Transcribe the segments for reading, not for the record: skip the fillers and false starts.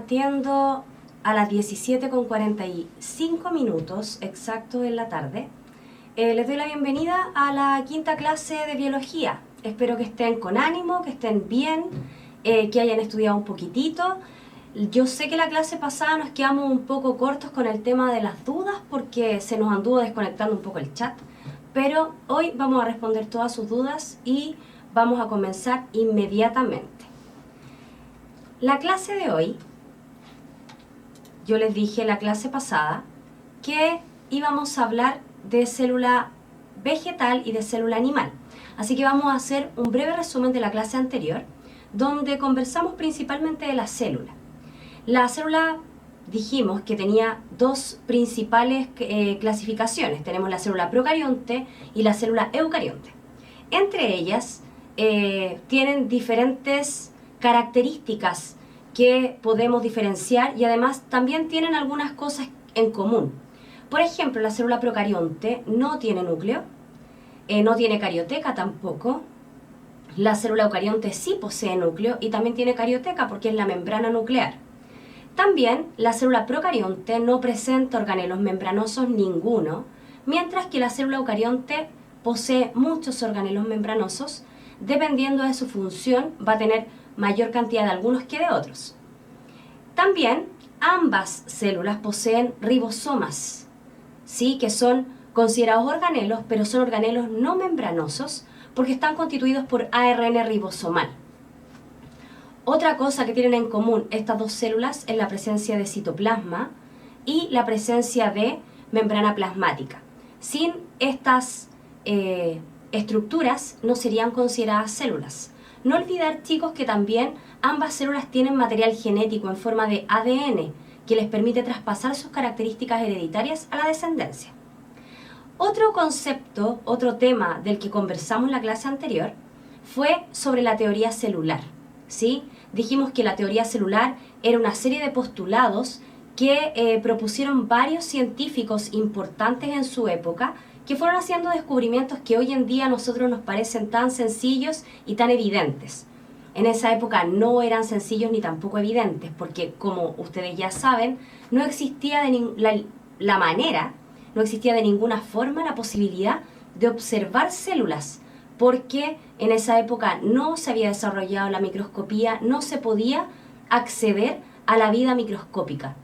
partiendo a las 17:45 exacto en la tarde. Les doy la bienvenida a la quinta clase de biología. Espero que estén con ánimo, que estén bien, que hayan estudiado un poquitito. Yo sé que la clase pasada nos quedamos un poco cortos con el tema de las dudas porque se nos anduvo desconectando un poco el chat, pero hoy vamos a responder todas sus dudas y vamos a comenzar inmediatamente. La clase de hoy, yo les dije la clase pasada que íbamos a hablar de célula vegetal y de célula animal. Así que vamos a hacer un breve resumen de la clase anterior, donde conversamos principalmente de la célula. La célula dijimos que tenía dos principales clasificaciones. Tenemos la célula procarionte y la célula eucarionte. Entre ellas tienen diferentes características que podemos diferenciar y además también tienen algunas cosas en común. Por ejemplo, la célula procarionte no tiene núcleo, no tiene carioteca tampoco. La célula eucarionte sí posee núcleo y también tiene carioteca porque es la membrana nuclear. También la célula procarionte no presenta organelos membranosos ninguno, mientras que la célula eucarionte posee muchos organelos membranosos. Dependiendo de su función, va a tener mayor cantidad de algunos que de otros. También ambas células poseen ribosomas, ¿sí? Que son considerados organelos, pero son organelos no membranosos porque están constituidos por ARN ribosomal. Otra cosa que tienen en común estas dos células es la presencia de citoplasma y la presencia de membrana plasmática. Sin estas estructuras no serían consideradas células. No olvidar, chicos, que también ambas células tienen material genético en forma de ADN que les permite traspasar sus características hereditarias a la descendencia. Otro concepto, otro tema del que conversamos en la clase anterior fue sobre la teoría celular, ¿sí? Dijimos que la teoría celular era una serie de postulados que propusieron varios científicos importantes en su época que fueron haciendo descubrimientos que hoy en día a nosotros nos parecen tan sencillos y tan evidentes. En esa época no eran sencillos ni tampoco evidentes, porque como ustedes ya saben, no existía no existía de ninguna forma la posibilidad de observar células, porque en esa época no se había desarrollado la microscopía, no se podía acceder a la vida microscópica.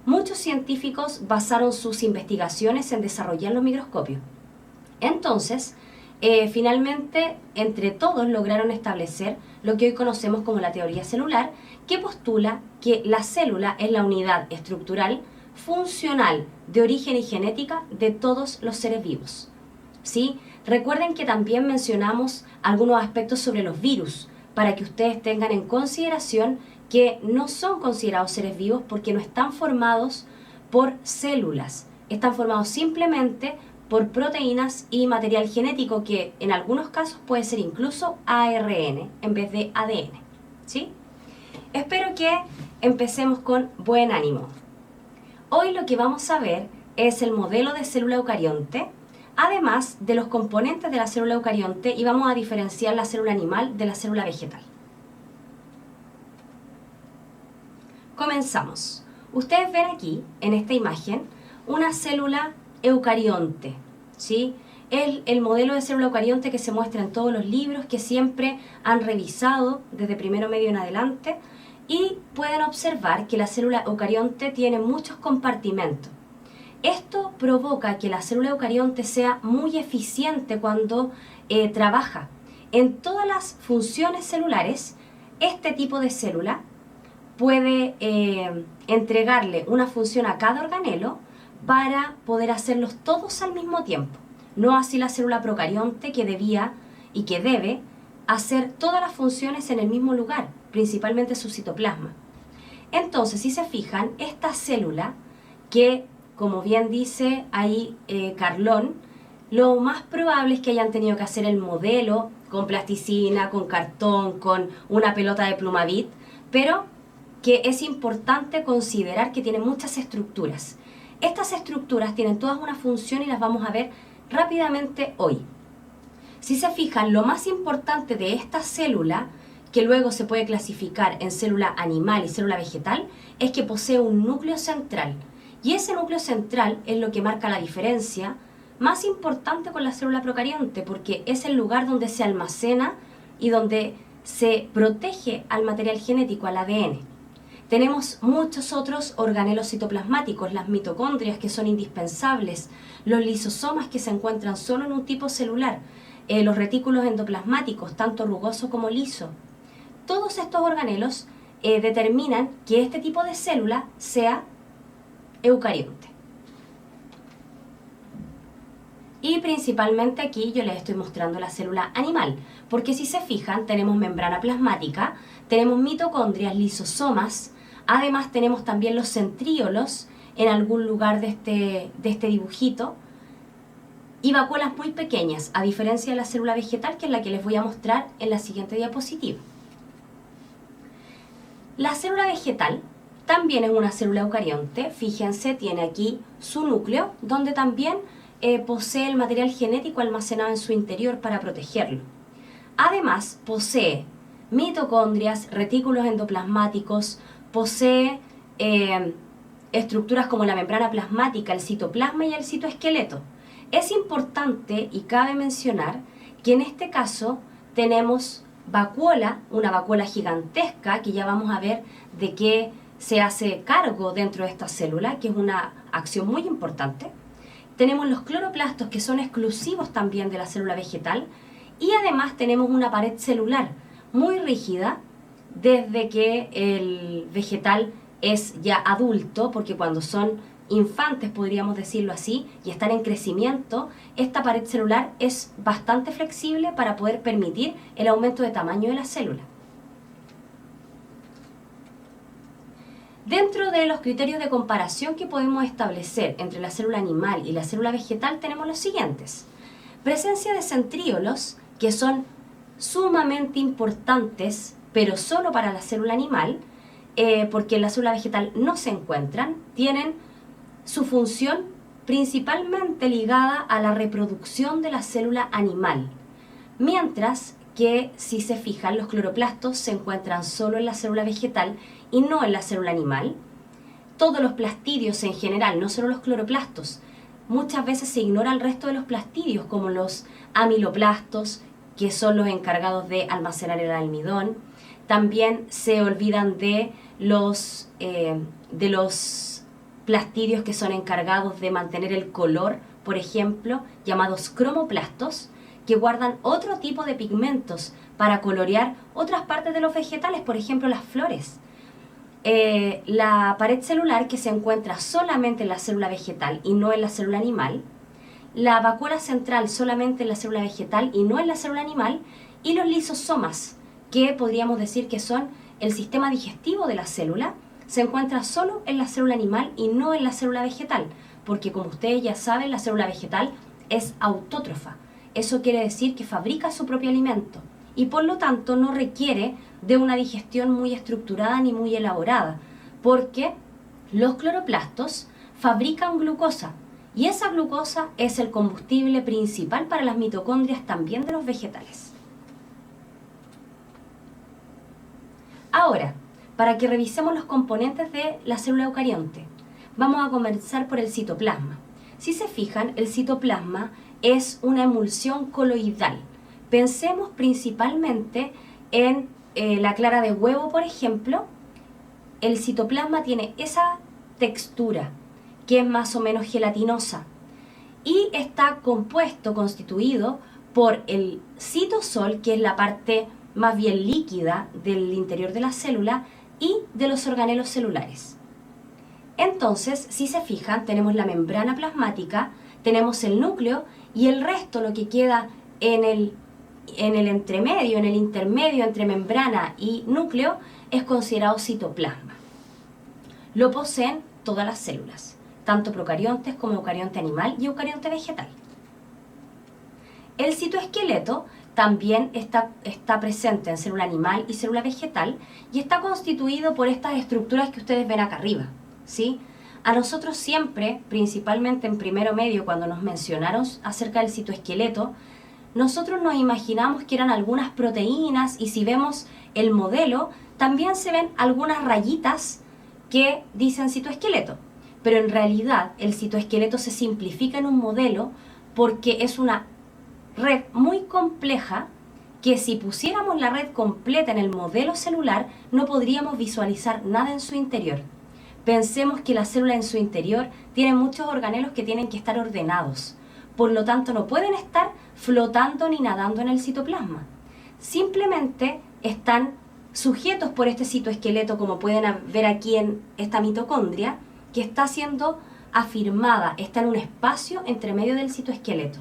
Muchos científicos basaron sus investigaciones en desarrollar los microscopios. Entonces, finalmente, entre todos lograron establecer lo que hoy conocemos como la teoría celular, que postula que la célula es la unidad estructural, funcional, de origen y genética de todos los seres vivos. ¿Sí? Recuerden que también mencionamos algunos aspectos sobre los virus, para que ustedes tengan en consideración que no son considerados seres vivos porque no están formados por células, están formados simplemente por proteínas y material genético que en algunos casos puede ser incluso ARN en vez de ADN, ¿sí? Espero que empecemos con buen ánimo. Hoy lo que vamos a ver es el modelo de célula eucarionte, además de los componentes de la célula eucarionte, y vamos a diferenciar la célula animal de la célula vegetal. Comenzamos. Ustedes ven aquí, en esta imagen, una célula eucarionte, ¿sí? Es el modelo de célula eucarionte que se muestra en todos los libros que siempre han revisado desde primero medio en adelante, y pueden observar que la célula eucarionte tiene muchos compartimentos. Esto provoca que la célula eucarionte sea muy eficiente cuando trabaja. En todas las funciones celulares, este tipo de célula puede entregarle una función a cada organelo para poder hacerlos todos al mismo tiempo. No así la célula procarionte, que debía y que debe hacer todas las funciones en el mismo lugar, principalmente su citoplasma. Entonces, si se fijan, esta célula que, como bien dice ahí Carlón, lo más probable es que hayan tenido que hacer el modelo con plasticina, con cartón, con una pelota de Plumavit, pero que es importante considerar que tiene muchas estructuras. Estas estructuras tienen todas una función y las vamos a ver rápidamente hoy. Si se fijan, lo más importante de esta célula que luego se puede clasificar en célula animal y célula vegetal, es que posee un núcleo central. Y ese núcleo central es lo que marca la diferencia más importante con la célula procarionte, porque es el lugar donde se almacena y donde se protege al material genético, al ADN. Tenemos muchos otros organelos citoplasmáticos, las mitocondrias, que son indispensables, los lisosomas, que se encuentran solo en un tipo celular, los retículos endoplasmáticos, tanto rugoso como liso. Todos estos organelos determinan que este tipo de célula sea eucarionte. Y principalmente aquí yo les estoy mostrando la célula animal, porque si se fijan tenemos membrana plasmática, tenemos mitocondrias, lisosomas, además tenemos también los centríolos en algún lugar de este dibujito, y vacuolas muy pequeñas, a diferencia de la célula vegetal, que es la que les voy a mostrar en la siguiente diapositiva. La célula vegetal también es una célula eucarionte, fíjense, tiene aquí su núcleo, donde también posee el material genético almacenado en su interior para protegerlo. Además, posee mitocondrias, retículos endoplasmáticos, posee estructuras como la membrana plasmática, el citoplasma y el citoesqueleto. Es importante y cabe mencionar que en este caso tenemos vacuola, una vacuola gigantesca, que ya vamos a ver de qué se hace cargo dentro de esta célula, que es una acción muy importante. Tenemos los cloroplastos, que son exclusivos también de la célula vegetal, y además tenemos una pared celular muy rígida desde que el vegetal es ya adulto, porque cuando son infantes, podríamos decirlo así, y están en crecimiento, esta pared celular es bastante flexible para poder permitir el aumento de tamaño de la célula. Dentro de los criterios de comparación que podemos establecer entre la célula animal y la célula vegetal tenemos los siguientes. Presencia de centríolos, que son sumamente importantes, pero solo para la célula animal, porque en la célula vegetal no se encuentran, tienen su función principalmente ligada a la reproducción de la célula animal, mientras que, si se fijan, los cloroplastos se encuentran solo en la célula vegetal y no en la célula animal. Todos los plastidios en general, no solo los cloroplastos, muchas veces se ignora el resto de los plastidios, como los amiloplastos, que son los encargados de almacenar el almidón. También se olvidan de los plastidios que son encargados de mantener el color, por ejemplo, llamados cromoplastos, que guardan otro tipo de pigmentos para colorear otras partes de los vegetales, por ejemplo las flores. La pared celular, que se encuentra solamente en la célula vegetal y no en la célula animal, la vacuola central solamente en la célula vegetal y no en la célula animal, y los lisosomas, que podríamos decir que son el sistema digestivo de la célula, se encuentra solo en la célula animal y no en la célula vegetal, porque como ustedes ya saben, la célula vegetal es autótrofa. Eso quiere decir que fabrica su propio alimento y por lo tanto no requiere de una digestión muy estructurada ni muy elaborada, porque los cloroplastos fabrican glucosa y esa glucosa es el combustible principal para las mitocondrias también de los vegetales. Ahora, para que revisemos los componentes de la célula eucarionte, vamos a comenzar por el citoplasma. Si se fijan, el citoplasma es una emulsión coloidal. Pensemos principalmente en la clara de huevo, por ejemplo. El citoplasma tiene esa textura que es más o menos gelatinosa y está constituido por el citosol, que es la parte más bien líquida del interior de la célula, y de los organelos celulares. Entonces, si se fijan, tenemos la membrana plasmática, tenemos el núcleo y el resto, lo que queda en el entremedio, en el intermedio entre membrana y núcleo, es considerado citoplasma. Lo poseen todas las células, tanto procariontes como eucarionte animal y eucarionte vegetal. El citoesqueleto también está presente en célula animal y célula vegetal y está constituido por estas estructuras que ustedes ven acá arriba, ¿sí? A nosotros siempre, principalmente en primero medio, cuando nos mencionaron acerca del citoesqueleto, nosotros nos imaginamos que eran algunas proteínas y si vemos el modelo, también se ven algunas rayitas que dicen citoesqueleto. Pero en realidad el citoesqueleto se simplifica en un modelo porque es una red muy compleja que si pusiéramos la red completa en el modelo celular no podríamos visualizar nada en su interior. Pensemos que la célula en su interior tiene muchos organelos que tienen que estar ordenados. Por lo tanto, no pueden estar flotando ni nadando en el citoplasma. Simplemente están sujetos por este citoesqueleto, como pueden ver aquí en esta mitocondria, que está siendo afirmada, está en un espacio entre medio del citoesqueleto.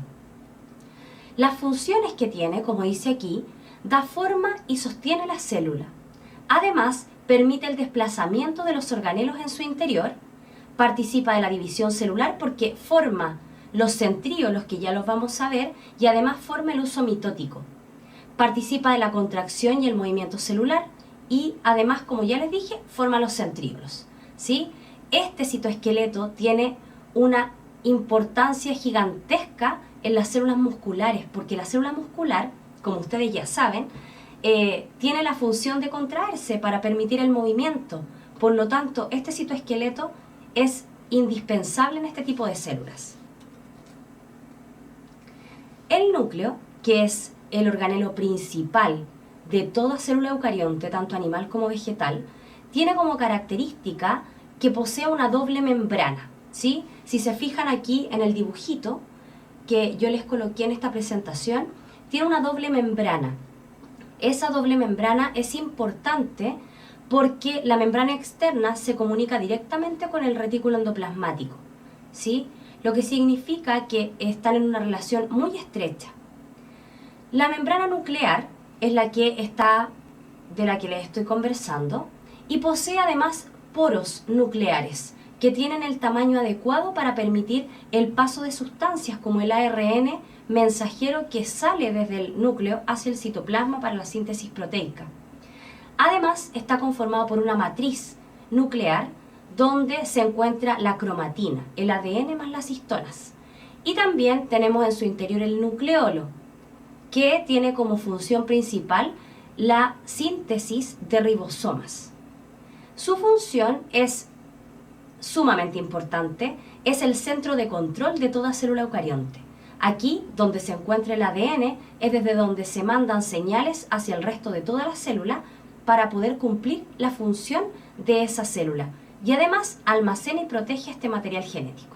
Las funciones que tiene, como dice aquí, da forma y sostiene la célula. Además, permite el desplazamiento de los organelos en su interior, participa de la división celular porque forma los centríolos, que ya los vamos a ver, y además forma el uso mitótico. Participa de la contracción y el movimiento celular y además, como ya les dije, forma los centríolos, ¿sí? Este citoesqueleto tiene una importancia gigantesca en las células musculares, porque la célula muscular, como ustedes ya saben, tiene la función de contraerse para permitir el movimiento. Por lo tanto, este citoesqueleto es indispensable en este tipo de células. El núcleo, que es el organelo principal de toda célula eucarionte, tanto animal como vegetal, tiene como característica que posee una doble membrana, ¿sí? Si se fijan aquí en el dibujito que yo les coloqué en esta presentación, tiene una doble membrana. Esa doble membrana es importante porque la membrana externa se comunica directamente con el retículo endoplasmático, ¿sí? Lo que significa que están en una relación muy estrecha. La membrana nuclear es la que está, de la que les estoy conversando, y posee además poros nucleares que tienen el tamaño adecuado para permitir el paso de sustancias como el ARN mensajero que sale desde el núcleo hacia el citoplasma para la síntesis proteica. Además, está conformado por una matriz nuclear donde se encuentra la cromatina, el ADN más las histonas. Y también tenemos en su interior el nucleolo, que tiene como función principal la síntesis de ribosomas. Su función es sumamente importante, es el centro de control de toda célula eucarionte. Aquí, donde se encuentra el ADN, es desde donde se mandan señales hacia el resto de toda la célula para poder cumplir la función de esa célula. Y además almacena y protege este material genético.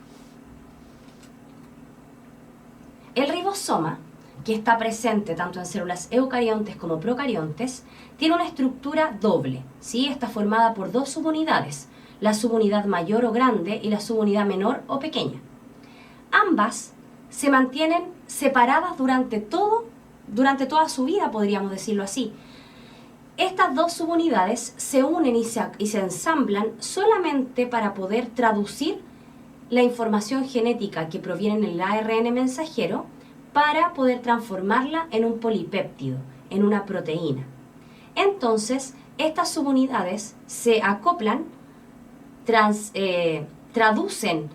El ribosoma, que está presente tanto en células eucariontes como procariontes, tiene una estructura doble, ¿sí? Está formada por dos subunidades, la subunidad mayor o grande y la subunidad menor o pequeña. Ambas se mantienen separadas durante toda su vida, podríamos decirlo así. Estas dos subunidades se unen y se ensamblan solamente para poder traducir la información genética que proviene en el ARN mensajero para poder transformarla en un polipéptido, en una proteína. Entonces, estas subunidades se acoplan, traducen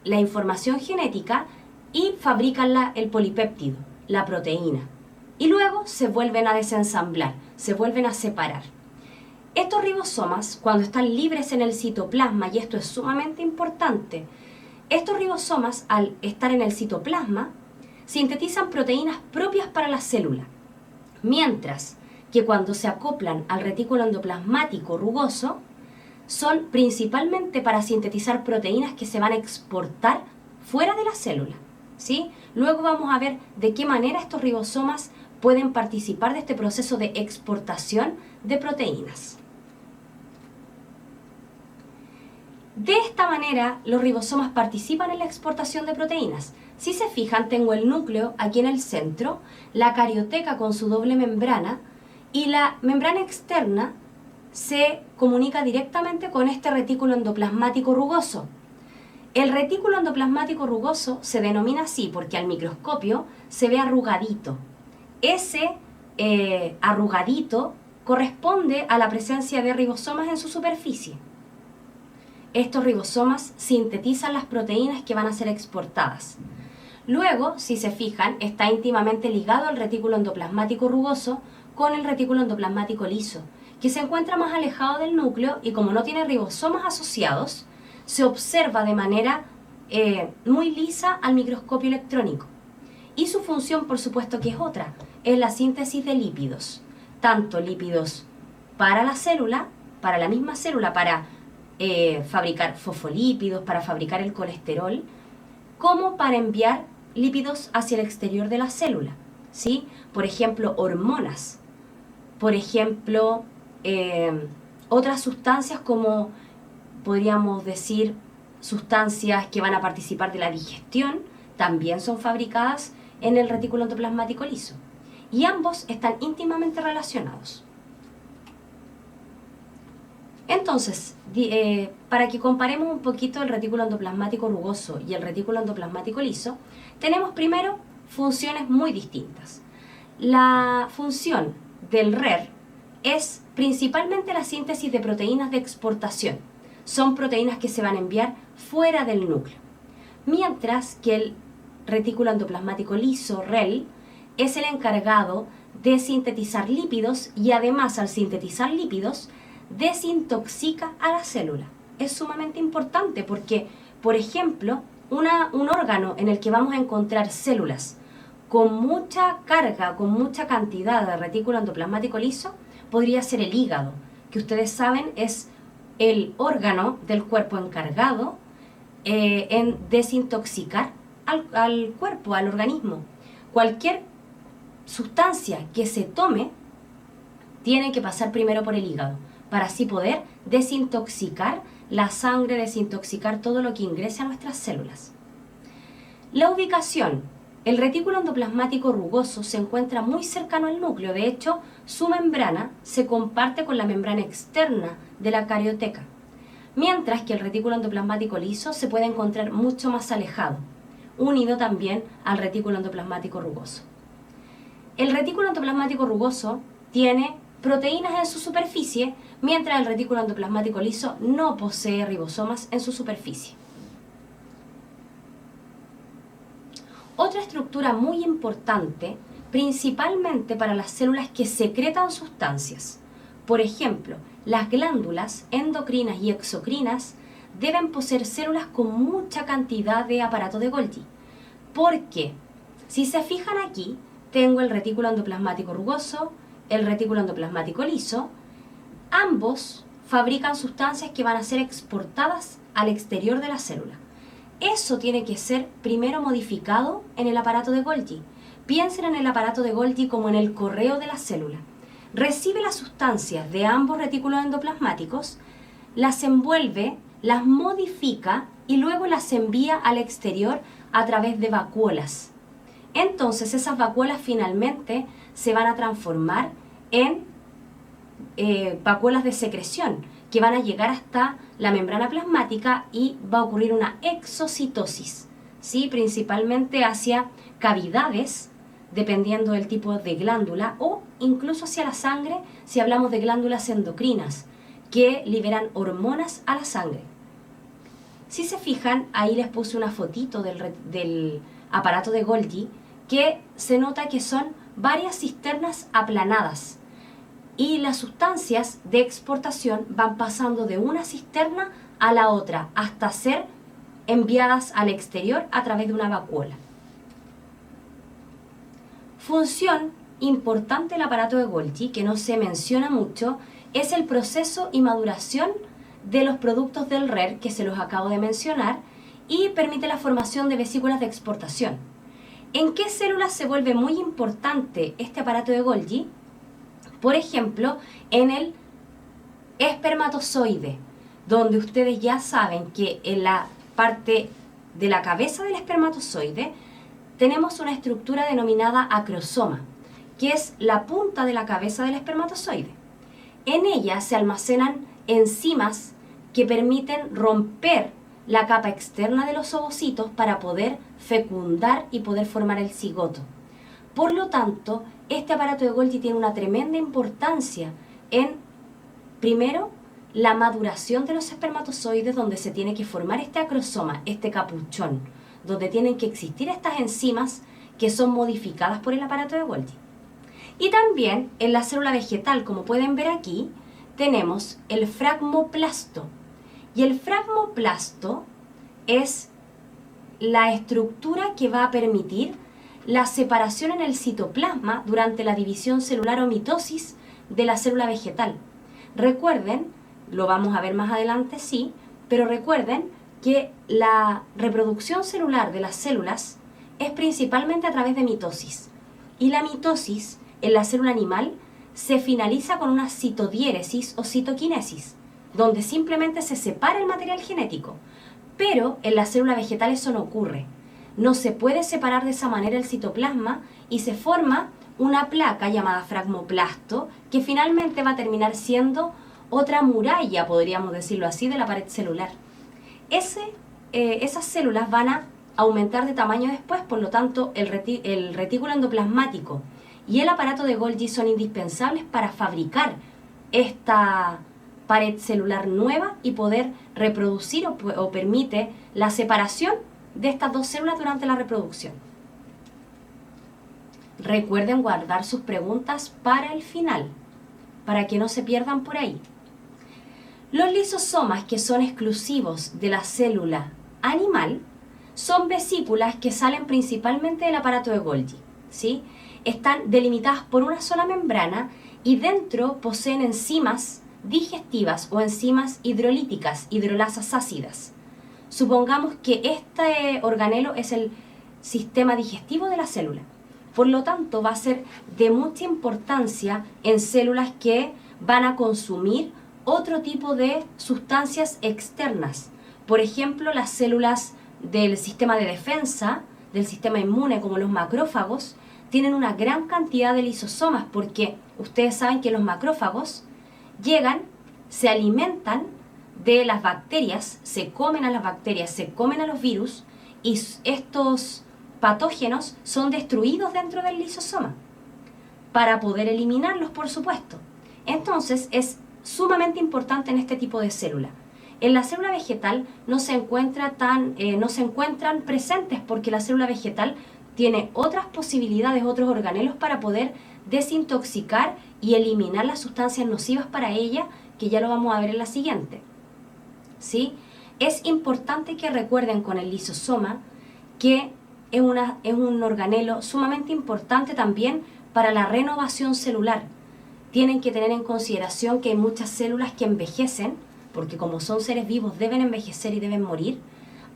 la información genética y fabrican el polipéptido, la proteína. Y luego se vuelven a desensamblar, se vuelven a separar. Estos ribosomas, cuando están libres en el citoplasma, y esto es sumamente importante, estos ribosomas, al estar en el citoplasma, sintetizan proteínas propias para la célula, mientras que cuando se acoplan al retículo endoplasmático rugoso, son principalmente para sintetizar proteínas que se van a exportar fuera de la célula, ¿sí? Luego vamos a ver de qué manera estos ribosomas pueden participar de este proceso de exportación de proteínas. De esta manera, los ribosomas participan en la exportación de proteínas. Si se fijan, tengo el núcleo aquí en el centro, la carioteca con su doble membrana, y la membrana externa se comunica directamente con este retículo endoplasmático rugoso. El retículo endoplasmático rugoso se denomina así porque al microscopio se ve arrugadito. Ese arrugadito corresponde a la presencia de ribosomas en su superficie. Estos ribosomas sintetizan las proteínas que van a ser exportadas. Luego, si se fijan, está íntimamente ligado al retículo endoplasmático rugoso con el retículo endoplasmático liso, que se encuentra más alejado del núcleo y como no tiene ribosomas asociados, se observa de manera muy lisa al microscopio electrónico. Y su función, por supuesto que es otra, es la síntesis de lípidos, tanto lípidos para la célula, para la misma célula, para fabricar fosfolípidos, para fabricar el colesterol, como para enviar lípidos hacia el exterior de la célula, ¿sí? Por ejemplo, hormonas, por ejemplo, otras sustancias como, podríamos decir, sustancias que van a participar de la digestión, también son fabricadas en el retículo endoplasmático liso. Y ambos están íntimamente relacionados. Entonces, para que comparemos un poquito el retículo endoplasmático rugoso y el retículo endoplasmático liso, tenemos primero funciones muy distintas. La función del RER es principalmente la síntesis de proteínas de exportación. Son proteínas que se van a enviar fuera del núcleo. Mientras que el retículo endoplasmático liso, REL, es el encargado de sintetizar lípidos y además al sintetizar lípidos desintoxica a la célula. Es sumamente importante porque, por ejemplo, un órgano en el que vamos a encontrar células con mucha carga, con mucha cantidad de retículo endoplasmático liso, podría ser el hígado, que ustedes saben es el órgano del cuerpo encargado en desintoxicar al cuerpo, al organismo. Cualquier sustancia que se tome tiene que pasar primero por el hígado, para así poder desintoxicar la sangre, desintoxicar todo lo que ingrese a nuestras células. La ubicación. El retículo endoplasmático rugoso se encuentra muy cercano al núcleo, de hecho, su membrana se comparte con la membrana externa de la carioteca, mientras que el retículo endoplasmático liso se puede encontrar mucho más alejado, unido también al retículo endoplasmático rugoso. El retículo endoplasmático rugoso tiene proteínas en su superficie, mientras el retículo endoplasmático liso no posee ribosomas en su superficie. Otra estructura muy importante, principalmente para las células que secretan sustancias. Por ejemplo, las glándulas endocrinas y exocrinas deben poseer células con mucha cantidad de aparato de Golgi. ¿Por qué? Si se fijan aquí, tengo el retículo endoplasmático rugoso, el retículo endoplasmático liso. Ambos fabrican sustancias que van a ser exportadas al exterior de la célula. Eso tiene que ser primero modificado en el aparato de Golgi. Piensen en el aparato de Golgi como en el correo de la célula. Recibe las sustancias de ambos retículos endoplasmáticos, las envuelve, las modifica y luego las envía al exterior a través de vacuolas. Entonces esas vacuolas finalmente se van a transformar en vacuolas de secreción que van a llegar hasta la membrana plasmática y va a ocurrir una exocitosis, ¿sí? Principalmente hacia cavidades, dependiendo del tipo de glándula, o incluso hacia la sangre si hablamos de glándulas endocrinas que liberan hormonas a la sangre. Si se fijan, ahí les puse una fotito del aparato de Golgi que se nota que son varias cisternas aplanadas y las sustancias de exportación van pasando de una cisterna a la otra hasta ser enviadas al exterior a través de una vacuola. Función importante del aparato de Golgi, que no se menciona mucho, es el proceso y maduración de los productos del RER que se los acabo de mencionar y permite la formación de vesículas de exportación. ¿En qué células se vuelve muy importante este aparato de Golgi? Por ejemplo, en el espermatozoide, donde ustedes ya saben que en la parte de la cabeza del espermatozoide tenemos una estructura denominada acrosoma, que es la punta de la cabeza del espermatozoide. En ella se almacenan enzimas que permiten romper la capa externa de los ovocitos para poder fecundar y poder formar el cigoto. Por lo tanto, este aparato de Golgi tiene una tremenda importancia en, primero, la maduración de los espermatozoides, donde se tiene que formar este acrosoma, este capuchón, donde tienen que existir estas enzimas que son modificadas por el aparato de Golgi. Y también en la célula vegetal, como pueden ver aquí, tenemos el fragmoplasto. Y el fragmoplasto es la estructura que va a permitir la separación en el citoplasma durante la división celular o mitosis de la célula vegetal. Recuerden, lo vamos a ver más adelante, sí, pero recuerden que la reproducción celular de las células es principalmente a través de mitosis. Y la mitosis en la célula animal se finaliza con una citodiéresis o citoquinesis, donde simplemente se separa el material genético. Pero en la célula vegetal eso no ocurre. No se puede separar de esa manera el citoplasma y se forma una placa llamada fragmoplasto que finalmente va a terminar siendo otra muralla, podríamos decirlo así, de la pared celular. Esas células van a aumentar de tamaño después, por lo tanto el retículo endoplasmático y el aparato de Golgi son indispensables para fabricar esta pared celular nueva y poder reproducir o permite la separación de estas dos células durante la reproducción. Recuerden guardar sus preguntas para el final, para que no se pierdan por ahí. Los lisosomas, que son exclusivos de la célula animal, son vesículas que salen principalmente del aparato de Golgi, ¿sí? Están delimitadas por una sola membrana y dentro poseen enzimas digestivas o enzimas hidrolíticas, hidrolasas ácidas. Supongamos que este organelo es el sistema digestivo de la célula. Por lo tanto, va a ser de mucha importancia en células que van a consumir otro tipo de sustancias externas. Por ejemplo, las células del sistema de defensa, del sistema inmune, como los macrófagos, tienen una gran cantidad de lisosomas porque ustedes saben que los macrófagos llegan, se alimentan de las bacterias, se comen a las bacterias, se comen a los virus y estos patógenos son destruidos dentro del lisosoma para poder eliminarlos, por supuesto. Entonces es sumamente importante en este tipo de célula. En la célula vegetal no se encuentran presentes porque la célula vegetal tiene otras posibilidades, otros organelos para poder desintoxicar y eliminar las sustancias nocivas para ella, que ya lo vamos a ver en la siguiente. ¿Sí? Es importante que recuerden con el lisosoma que es un organelo sumamente importante también para la renovación celular. Tienen que tener en consideración que hay muchas células que envejecen, porque como son seres vivos deben envejecer y deben morir.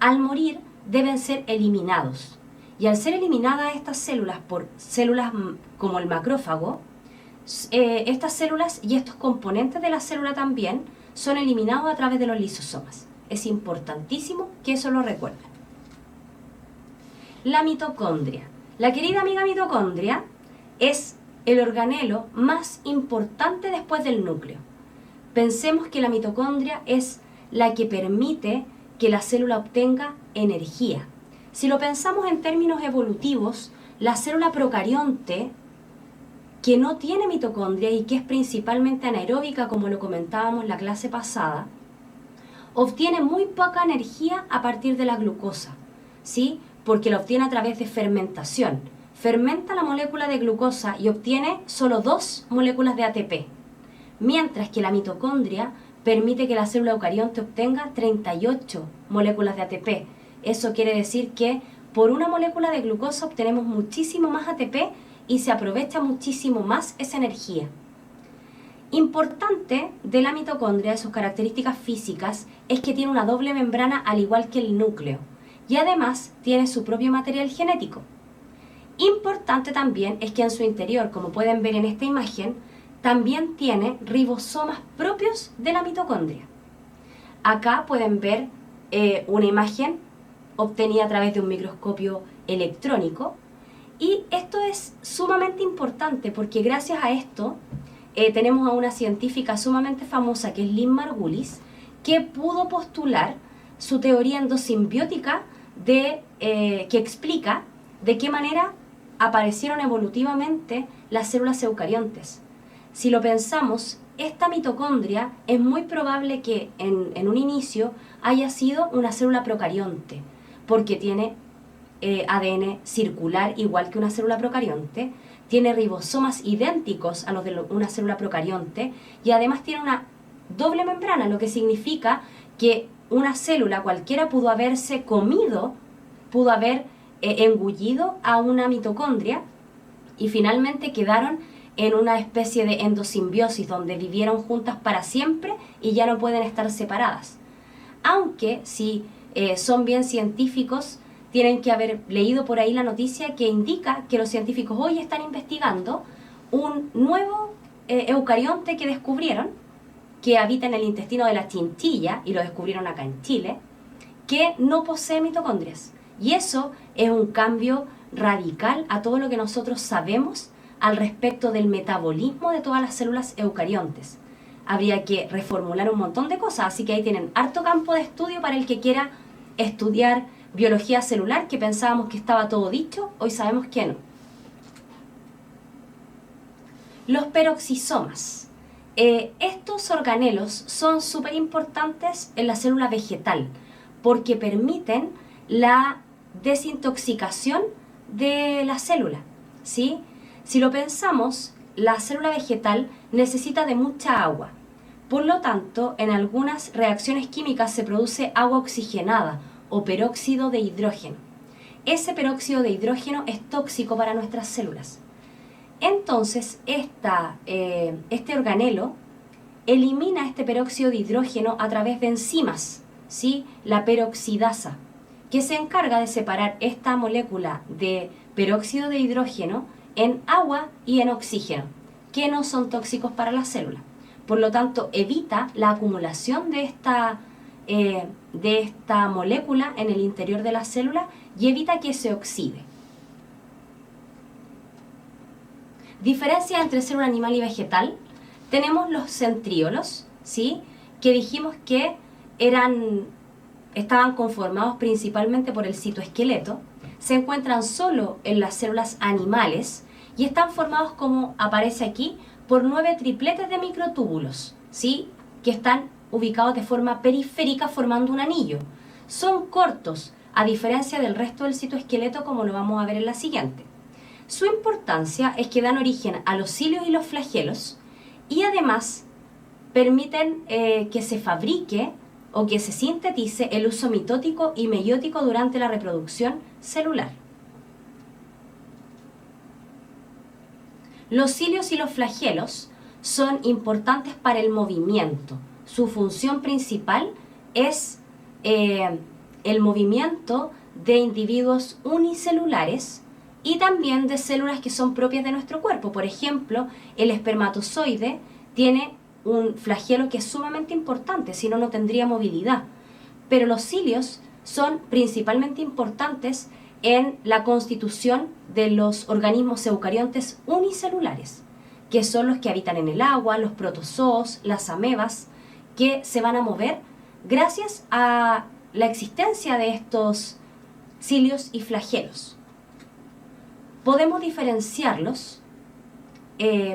Al morir deben ser eliminados. Y al ser eliminadas estas células por células como el macrófago, estas células y estos componentes de la célula también son eliminados a través de los lisosomas. Es importantísimo que eso lo recuerden. La mitocondria. La querida amiga mitocondria es el organelo más importante después del núcleo. Pensemos que la mitocondria es la que permite que la célula obtenga energía. Si lo pensamos en términos evolutivos, la célula procarionte, que no tiene mitocondria y que es principalmente anaeróbica, como lo comentábamos en la clase pasada, obtiene muy poca energía a partir de la glucosa, ¿sí? Porque la obtiene a través de fermentación. Fermenta la molécula de glucosa y obtiene solo 2 moléculas de ATP, mientras que la mitocondria permite que la célula eucarionte obtenga 38 moléculas de ATP. Eso quiere decir que por una molécula de glucosa obtenemos muchísimo más ATP y se aprovecha muchísimo más esa energía. Importante de la mitocondria, de sus características físicas, es que tiene una doble membrana al igual que el núcleo y además tiene su propio material genético. Importante también es que en su interior, como pueden ver en esta imagen, también tiene ribosomas propios de la mitocondria. Acá pueden ver una imagen obtenida a través de un microscopio electrónico y esto es sumamente importante porque gracias a esto tenemos a una científica sumamente famosa que es Lynn Margulis, que pudo postular su teoría endosimbiótica que explica de qué manera aparecieron evolutivamente las células eucariontes. Si lo pensamos, esta mitocondria es muy probable que en un inicio haya sido una célula procarionte, porque tiene ADN circular igual que una célula procarionte, tiene ribosomas idénticos a los de una célula procarionte y además tiene una doble membrana, lo que significa que una célula cualquiera pudo haberse comido, pudo haber engullido a una mitocondria y finalmente quedaron en una especie de endosimbiosis donde vivieron juntas para siempre y ya no pueden estar separadas. Aunque si son bien científicos, tienen que haber leído por ahí la noticia que indica que los científicos hoy están investigando un nuevo eucarionte que descubrieron, que habita en el intestino de la chinchilla, y lo descubrieron acá en Chile, que no posee mitocondrias. Y eso es un cambio radical a todo lo que nosotros sabemos al respecto del metabolismo de todas las células eucariontes. Habría que reformular un montón de cosas, así que ahí tienen harto campo de estudio para el que quiera estudiar biología celular, que pensábamos que estaba todo dicho, hoy sabemos que no. Los peroxisomas. Estos organelos son súper importantes en la célula vegetal porque permiten la desintoxicación de la célula, ¿sí? Si lo pensamos, la célula vegetal necesita de mucha agua. Por lo tanto, en algunas reacciones químicas se produce agua oxigenada o peróxido de hidrógeno. Ese peróxido de hidrógeno es tóxico para nuestras células. Entonces, este organelo elimina este peróxido de hidrógeno a través de enzimas, ¿sí? La peroxidasa, que se encarga de separar esta molécula de peróxido de hidrógeno en agua y en oxígeno, que no son tóxicos para la célula. Por lo tanto, evita la acumulación de esta molécula en el interior de la célula y evita que se oxide. Diferencia entre célula animal y vegetal. Tenemos los centríolos, ¿sí? Que dijimos que estaban conformados principalmente por el citoesqueleto. Se encuentran solo en las células animales y están formados, como aparece aquí, por 9 tripletes de microtúbulos, ¿sí? Que están ubicados de forma periférica formando un anillo. Son cortos, a diferencia del resto del citoesqueleto, como lo vamos a ver en la siguiente. Su importancia es que dan origen a los cilios y los flagelos y además permiten que se fabrique o que se sintetice el uso mitótico y meiótico durante la reproducción celular. Los cilios y los flagelos son importantes para el movimiento. Su función principal es el movimiento de individuos unicelulares y también de células que son propias de nuestro cuerpo. Por ejemplo, el espermatozoide tiene un flagelo que es sumamente importante, si no, no tendría movilidad. Pero los cilios son principalmente importantes en la constitución de los organismos eucariontes unicelulares, que son los que habitan en el agua, los protozoos, las amebas, que se van a mover gracias a la existencia de estos cilios y flagelos. Podemos diferenciarlos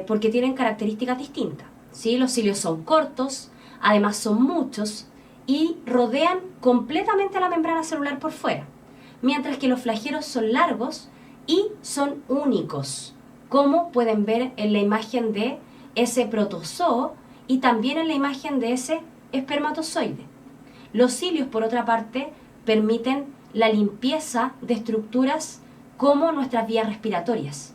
porque tienen características distintas, ¿sí? Los cilios son cortos, además son muchos y rodean completamente la membrana celular por fuera, mientras que los flagelos son largos y son únicos, como pueden ver en la imagen de ese protozoo y también en la imagen de ese espermatozoide. Los cilios, por otra parte, permiten la limpieza de estructuras como nuestras vías respiratorias,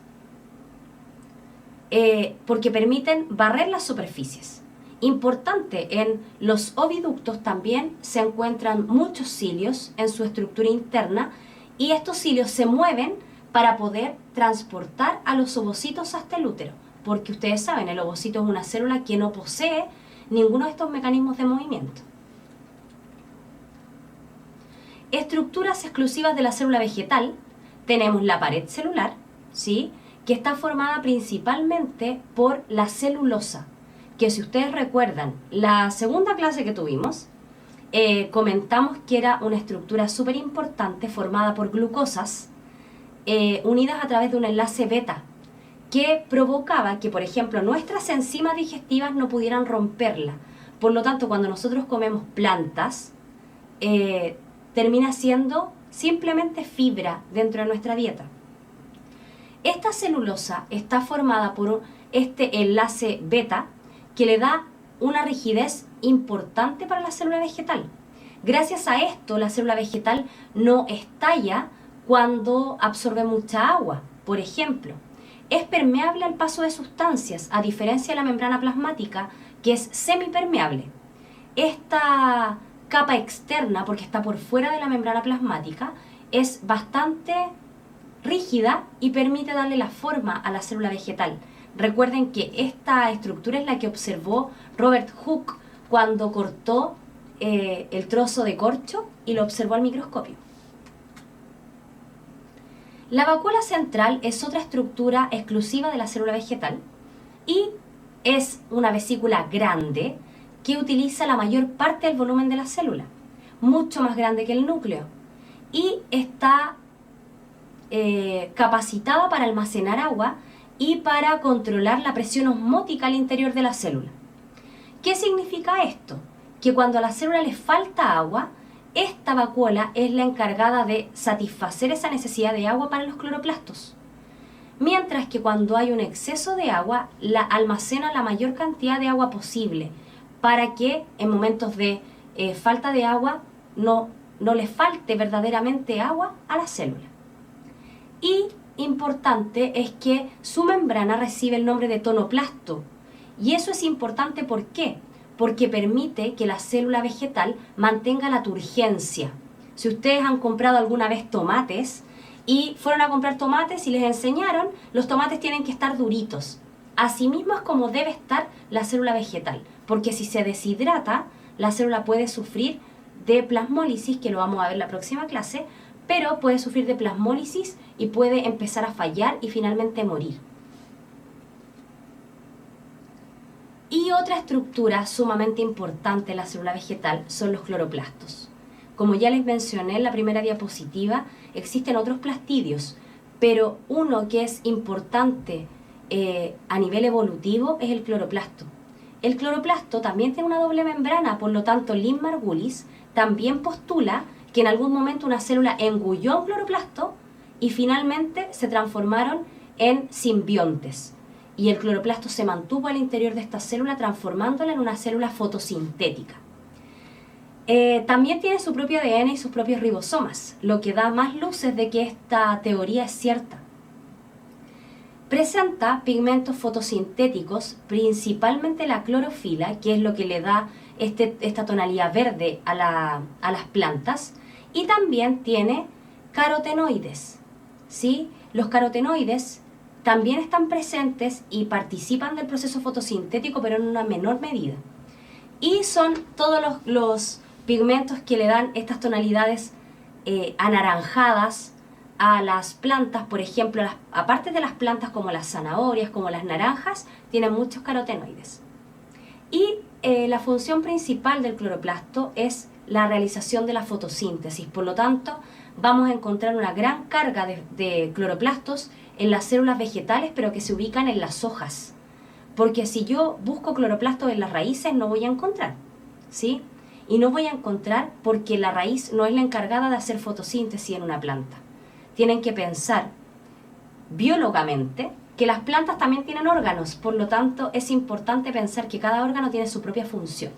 porque permiten barrer las superficies. Importante, en los oviductos también se encuentran muchos cilios en su estructura interna y estos cilios se mueven para poder transportar a los ovocitos hasta el útero, porque ustedes saben, el ovocito es una célula que no posee ninguno de estos mecanismos de movimiento. Estructuras exclusivas de la célula vegetal. Tenemos la pared celular, ¿sí? Que está formada principalmente por la celulosa, que si ustedes recuerdan, la segunda clase que tuvimos, comentamos que era una estructura súper importante formada por glucosas unidas a través de un enlace beta, que provocaba que, por ejemplo, nuestras enzimas digestivas no pudieran romperla. Por lo tanto, cuando nosotros comemos plantas, termina siendo simplemente fibra dentro de nuestra dieta. Esta celulosa está formada por este enlace beta que le da una rigidez importante para la célula vegetal. Gracias a esto, la célula vegetal no estalla cuando absorbe mucha agua. Por ejemplo, es permeable al paso de sustancias, a diferencia de la membrana plasmática, que es semipermeable. Esta capa externa, porque está por fuera de la membrana plasmática, es bastante rígida y permite darle la forma a la célula vegetal. Recuerden que esta estructura es la que observó Robert Hooke cuando cortó el trozo de corcho y lo observó al microscopio. La vacuola central es otra estructura exclusiva de la célula vegetal y es una vesícula grande que utiliza la mayor parte del volumen de la célula, mucho más grande que el núcleo, y está capacitada para almacenar agua y para controlar la presión osmótica al interior de la célula. ¿Qué significa esto? Que cuando a la célula le falta agua, esta vacuola es la encargada de satisfacer esa necesidad de agua para los cloroplastos. Mientras que cuando hay un exceso de agua, la almacena la mayor cantidad de agua posible para que en momentos de falta de agua no le falte verdaderamente agua a la célula. Y importante es que su membrana recibe el nombre de tonoplasto. Y eso es importante, ¿por qué? Porque permite que la célula vegetal mantenga la turgencia. Si ustedes han comprado alguna vez tomates y fueron a comprar tomates y les enseñaron, los tomates tienen que estar duritos. Asimismo es como debe estar la célula vegetal, porque si se deshidrata, la célula puede sufrir de plasmólisis, que lo vamos a ver en la próxima clase, pero puede sufrir de plasmólisis y puede empezar a fallar y finalmente morir. Y otra estructura sumamente importante en la célula vegetal son los cloroplastos. Como ya les mencioné en la primera diapositiva, existen otros plastidios, pero uno que es importante a nivel evolutivo es el cloroplasto. El cloroplasto también tiene una doble membrana, por lo tanto Lynn Margulis también postula que en algún momento una célula engulló un cloroplasto y finalmente se transformaron en simbiontes. Y el cloroplasto se mantuvo al interior de esta célula transformándola en una célula fotosintética. También tiene su propio ADN y sus propios ribosomas, lo que da más luces de que esta teoría es cierta. Presenta pigmentos fotosintéticos, principalmente la clorofila, que es lo que le da esta tonalidad verde a las plantas, y también tiene carotenoides, ¿sí? Los carotenoides también están presentes y participan del proceso fotosintético, pero en una menor medida. Y son todos los pigmentos que le dan estas tonalidades anaranjadas a las plantas. Por ejemplo, aparte de las plantas como las zanahorias, como las naranjas, tienen muchos carotenoides. Y la función principal del cloroplasto es la realización de la fotosíntesis. Por lo tanto, vamos a encontrar una gran carga de cloroplastos en las células vegetales, pero que se ubican en las hojas. Porque si yo busco cloroplastos en las raíces, no voy a encontrar, ¿sí? Y no voy a encontrar porque la raíz no es la encargada de hacer fotosíntesis en una planta. Tienen que pensar biólogamente que las plantas también tienen órganos, por lo tanto es importante pensar que cada órgano tiene su propia función.